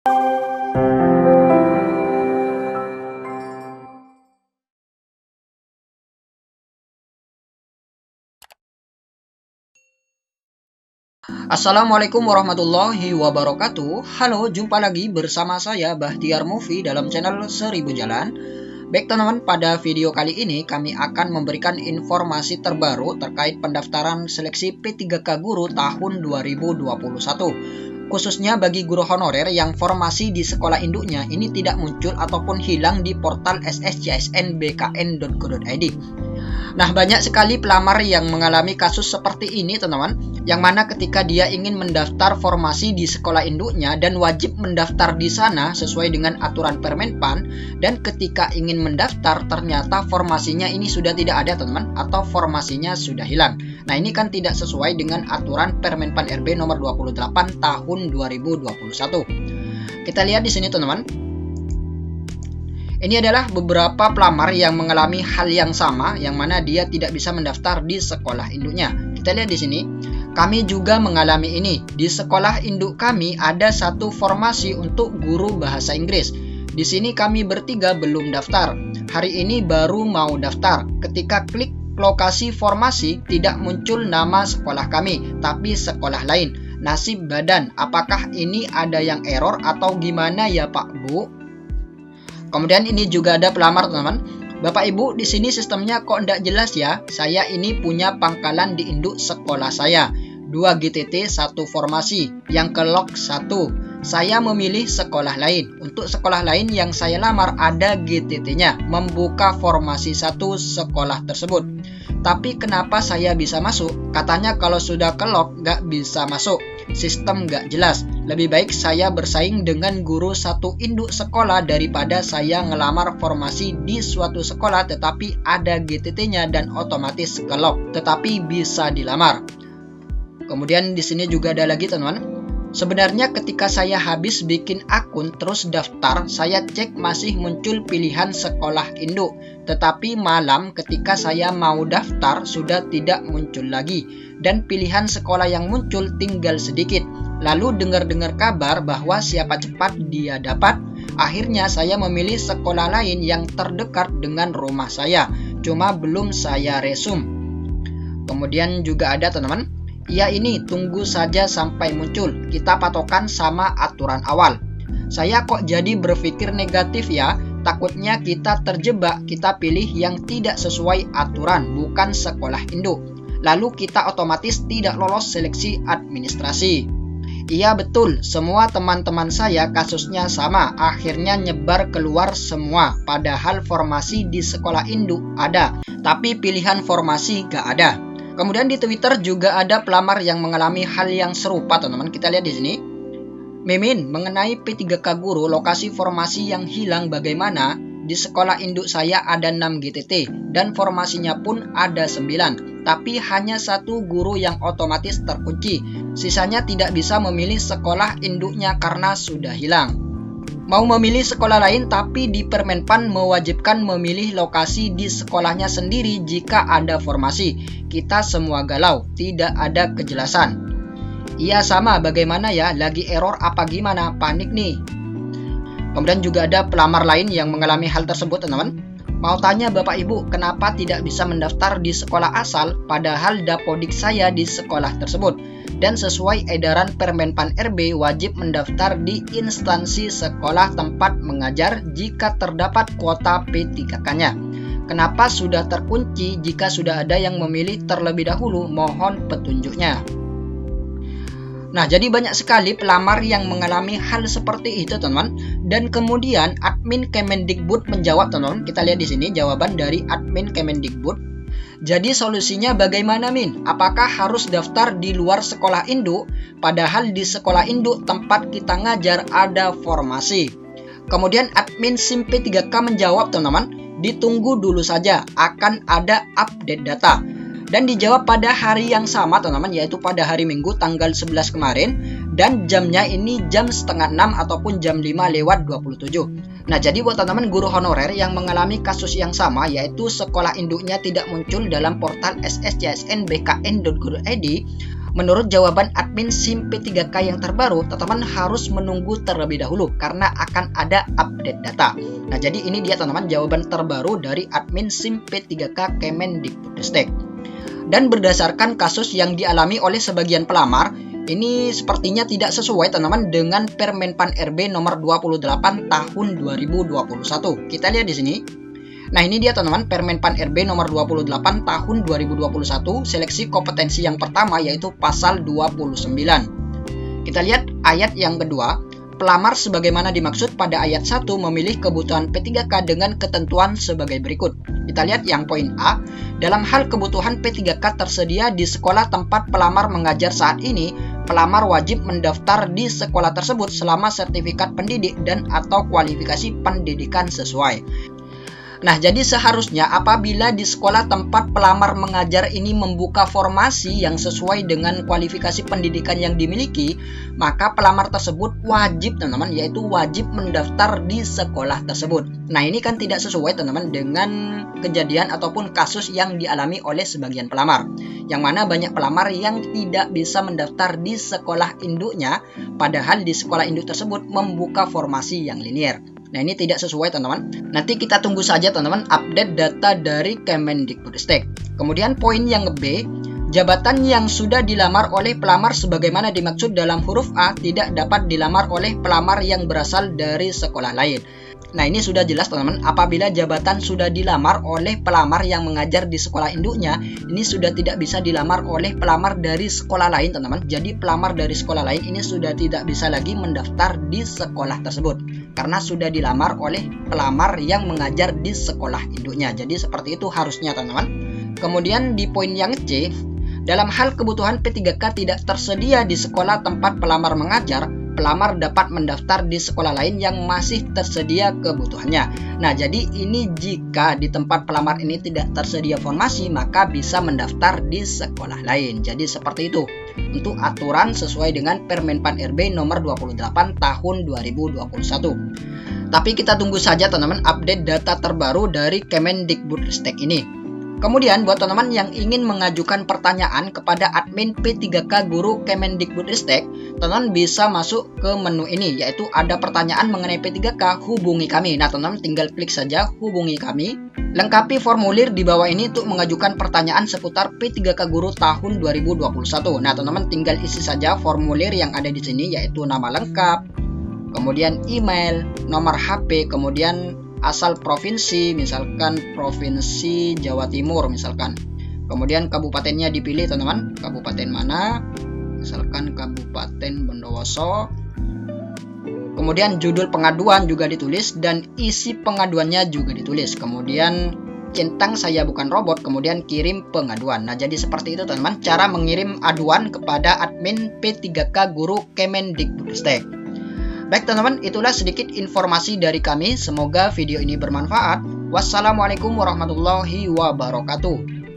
Assalamualaikum warahmatullahi wabarakatuh. Halo, jumpa lagi bersama saya Bahtiar Movie dalam channel 1000 Jalan. Baik teman-teman, pada video kali ini kami akan memberikan informasi terbaru terkait pendaftaran seleksi P3K Guru tahun 2021. Khususnya bagi guru honorer yang formasi di sekolah induknya ini tidak muncul ataupun hilang di portal sscsnbkn.go.id. Nah, banyak sekali pelamar yang mengalami kasus seperti ini teman-teman, yang mana ketika dia ingin mendaftar formasi di sekolah induknya dan wajib mendaftar di sana sesuai dengan aturan Permenpan, dan ketika ingin mendaftar ternyata formasinya ini sudah tidak ada teman-teman, atau formasinya sudah hilang. Nah, ini kan tidak sesuai dengan aturan Permenpan RB nomor 28 tahun 2021. Kita lihat di sini teman-teman. Ini adalah beberapa pelamar yang mengalami hal yang sama, yang mana dia tidak bisa mendaftar di sekolah induknya. Kita lihat di sini, kami juga mengalami ini. Di sekolah induk kami ada satu formasi untuk guru bahasa Inggris. Di sini kami bertiga belum daftar. Hari ini baru mau daftar. Ketika klik lokasi formasi, tidak muncul nama sekolah kami, tapi sekolah lain. Nasib badan, apakah ini ada yang error atau gimana ya Pak Bu? Kemudian ini juga ada pelamar teman-teman. Bapak Ibu, di sini sistemnya kok tidak jelas ya. Saya ini punya pangkalan di induk sekolah saya. 2 GTT 1 formasi, yang ke log 1. Saya memilih sekolah lain. Untuk sekolah lain yang saya lamar ada GTT-nya, membuka formasi 1 sekolah tersebut. Tapi kenapa saya bisa masuk? Katanya kalau sudah ke log nggak bisa masuk. Sistem nggak jelas. Lebih baik saya bersaing dengan guru satu induk sekolah daripada saya ngelamar formasi di suatu sekolah tetapi ada GTT-nya dan otomatis ke log, tetapi bisa dilamar. Kemudian di sini juga ada lagi teman-teman. Sebenarnya ketika saya habis bikin akun terus daftar, saya cek masih muncul pilihan sekolah induk. Tetapi malam ketika saya mau daftar sudah tidak muncul lagi. Dan pilihan sekolah yang muncul tinggal sedikit. Lalu dengar-dengar kabar bahwa siapa cepat dia dapat. Akhirnya saya memilih sekolah lain yang terdekat dengan rumah saya. Cuma belum saya resume. Kemudian juga ada teman-teman. Ya ini tunggu saja sampai muncul, kita patokan sama aturan awal. Saya kok jadi berpikir negatif ya, takutnya kita terjebak, kita pilih yang tidak sesuai aturan, bukan sekolah induk. Lalu kita otomatis tidak lolos seleksi administrasi. Iya betul, semua teman-teman saya kasusnya sama, akhirnya nyebar keluar semua, padahal formasi di sekolah induk ada, tapi pilihan formasi gak ada. Kemudian di Twitter juga ada pelamar yang mengalami hal yang serupa teman-teman. Kita lihat di sini. Mimin, mengenai P3K Guru, lokasi formasi yang hilang bagaimana? Di sekolah induk saya ada 6 GTT dan formasinya pun ada 9. Tapi hanya satu guru yang otomatis terkunci. Sisanya tidak bisa memilih sekolah induknya karena sudah hilang. Mau memilih sekolah lain tapi di Permenpan mewajibkan memilih lokasi di sekolahnya sendiri jika ada formasi. Kita semua galau, tidak ada kejelasan. Iya sama, bagaimana ya? Lagi error apa gimana? Panik nih. Kemudian juga ada pelamar lain yang mengalami hal tersebut teman-teman. Mau tanya Bapak Ibu, kenapa tidak bisa mendaftar di sekolah asal padahal dapodik saya di sekolah tersebut? Dan sesuai edaran Permenpan RB wajib mendaftar di instansi sekolah tempat mengajar jika terdapat kuota P3K-nya. Kenapa sudah terkunci jika sudah ada yang memilih terlebih dahulu? Mohon petunjuknya. Nah, jadi banyak sekali pelamar yang mengalami hal seperti itu, teman-teman. Dan kemudian admin Kemendikbud menjawab, teman-teman. Kita lihat di sini jawaban dari admin Kemendikbud. Jadi solusinya bagaimana, Min? Apakah harus daftar di luar sekolah induk? Padahal di sekolah induk tempat kita ngajar ada formasi. Kemudian admin SIM P3K menjawab, teman-teman. Ditunggu dulu saja, akan ada update data. Dan dijawab pada hari yang sama teman-teman, yaitu pada hari Minggu tanggal 11 kemarin. Dan jamnya ini jam setengah 6 ataupun jam 5:27. Nah, jadi buat teman-teman guru honorer yang mengalami kasus yang sama, yaitu sekolah induknya tidak muncul dalam portal sscsnbkn.go.id, Menurut jawaban admin SIM P3K yang terbaru, teman-teman harus menunggu terlebih dahulu karena akan ada update data. Nah, jadi ini dia teman-teman jawaban terbaru dari admin SIM P3K Kemendikbudristek. Dan berdasarkan kasus yang dialami oleh sebagian pelamar, ini sepertinya tidak sesuai teman-teman dengan Permenpan RB nomor 28 tahun 2021. Kita lihat di sini. Nah, ini dia teman-teman Permenpan RB nomor 28 tahun 2021, seleksi kompetensi yang pertama yaitu pasal 29. Kita lihat ayat yang kedua. Pelamar sebagaimana dimaksud pada ayat 1 memilih kebutuhan P3K dengan ketentuan sebagai berikut. Kita lihat yang poin A. Dalam hal kebutuhan P3K tersedia di sekolah tempat pelamar mengajar saat ini, pelamar wajib mendaftar di sekolah tersebut selama sertifikat pendidik dan atau kualifikasi pendidikan sesuai. Nah, jadi seharusnya apabila di sekolah tempat pelamar mengajar ini membuka formasi yang sesuai dengan kualifikasi pendidikan yang dimiliki, maka pelamar tersebut wajib teman-teman, yaitu wajib mendaftar di sekolah tersebut. Nah, ini kan tidak sesuai teman-teman dengan kejadian ataupun kasus yang dialami oleh sebagian pelamar, yang mana banyak pelamar yang tidak bisa mendaftar di sekolah induknya, padahal di sekolah induk tersebut membuka formasi yang linier. Nah, ini tidak sesuai teman-teman. Nanti kita tunggu saja teman-teman update data dari Kemendikbudristek. Kemudian poin yang B, jabatan yang sudah dilamar oleh pelamar sebagaimana dimaksud dalam huruf A tidak dapat dilamar oleh pelamar yang berasal dari sekolah lain. Nah, ini sudah jelas teman-teman, apabila jabatan sudah dilamar oleh pelamar yang mengajar di sekolah induknya, ini sudah tidak bisa dilamar oleh pelamar dari sekolah lain teman-teman. Jadi pelamar dari sekolah lain ini sudah tidak bisa lagi mendaftar di sekolah tersebut, karena sudah dilamar oleh pelamar yang mengajar di sekolah induknya. Jadi seperti itu harusnya teman-teman. Kemudian di poin yang C, dalam hal kebutuhan P3K tidak tersedia di sekolah tempat pelamar mengajar, pelamar dapat mendaftar di sekolah lain yang masih tersedia kebutuhannya. Nah, jadi ini jika di tempat pelamar ini tidak tersedia formasi, maka bisa mendaftar di sekolah lain. Jadi seperti itu untuk aturan sesuai dengan Permenpan RB nomor 28 tahun 2021. Tapi kita tunggu saja teman-teman update data terbaru dari Kemendikbudristek ini. Kemudian buat teman-teman yang ingin mengajukan pertanyaan kepada admin P3K Guru Kemendikbudristek, teman-teman bisa masuk ke menu ini, yaitu ada pertanyaan mengenai P3K, hubungi kami. Nah, teman-teman tinggal klik saja hubungi kami. Lengkapi formulir di bawah ini untuk mengajukan pertanyaan seputar P3K Guru tahun 2021. Nah, teman-teman tinggal isi saja formulir yang ada di sini, yaitu nama lengkap, kemudian email, nomor HP, kemudian asal provinsi, misalkan provinsi Jawa Timur misalkan. Kemudian kabupatennya dipilih teman-teman, kabupaten mana? Misalkan Kabupaten Bondowoso. Kemudian judul pengaduan juga ditulis dan isi pengaduannya juga ditulis. Kemudian centang saya bukan robot, kemudian kirim pengaduan. Nah, jadi seperti itu teman-teman cara mengirim aduan kepada admin P3K Guru Kemendikbudristek. Baik teman-teman, itulah sedikit informasi dari kami. Semoga video ini bermanfaat. Wassalamualaikum warahmatullahi wabarakatuh.